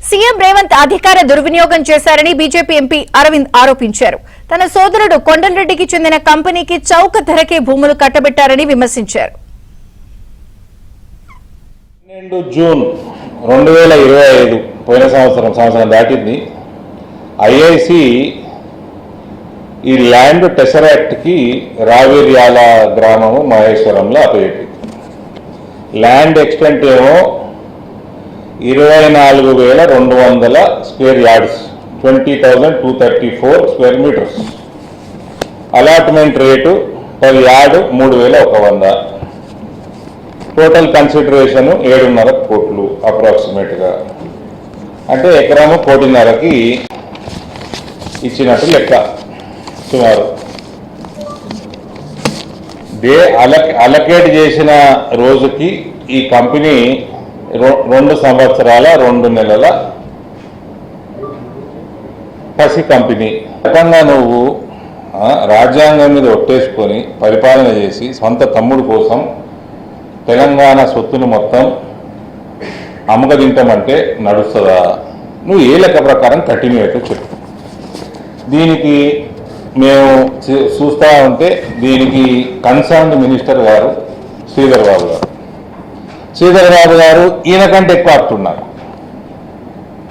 CM Revanth అధికార దుర్వినియోగం చేశారని బీజేపీ ఎంపీ అరవింద్ ఆరోపించారు. తన సోదరుడు కొండలరెడ్డికి చెందిన కంపెనీకి చౌక ధరకే భూములు కట్టబెట్టారని విమర్శించారు. 12 జూన్ 2025 పోయిన సంవత్సరం దాటింది. ఐఐసి ఈ ల్యాండ్ టెసరాక్ట్ కి రావేర్యాల గ్రామము మహేశ్వరంలో అప్పచెప్పింది. ల్యాండ్ ఎక్స్టెంట్ ఏమో 24,200 square yards, 20,234 square metres. Allotment rate per yard 3,100. Total consideration 7.5 కోట్లు అప్రాక్సిమేట్గా. అంటే ఎకరాము 1.5 ఇచ్చినట్టు లెక్క సుమారు. అలకేట్ చేసిన రోజుకి ఈ కంపెనీ 2 సంవత్సరాల 2 నెలల పసి కంపెనీ. రకంగా నువ్వు రాజ్యాంగం మీద ఒట్టేసుకొని పరిపాలన చేసి సొంత తమ్ముడు కోసం తెలంగాణ సొత్తును మొత్తం అమ్మకదింటామంటే నడుస్తుందా? నువ్వు ఏ లెక్క ప్రకారం కట్టినట్టు చెప్పు. దీనికి మేము చూస్తూ ఉంటే దీనికి కన్సర్న్డ్ మినిస్టర్ గారు శ్రీధర్ బాబు గారు ఈయన కంటే ఎక్కువ ఆపుతున్నారు.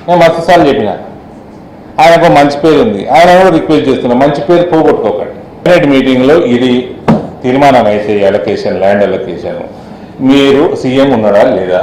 నేను మస్తుసార్లు చెప్పిన ఆయనకు మంచి పేరు ఉంది, ఆయన కూడా రిక్వెస్ట్ చేస్తున్నా మంచి పేరు పోగొట్టుకోకండి. క్యాబినెట్ మీటింగ్లో ఇది తీర్మానం అయితే ల్యాండ్ అలొకేషన్ మీరు సీఎం ఉన్నాడా లేదా?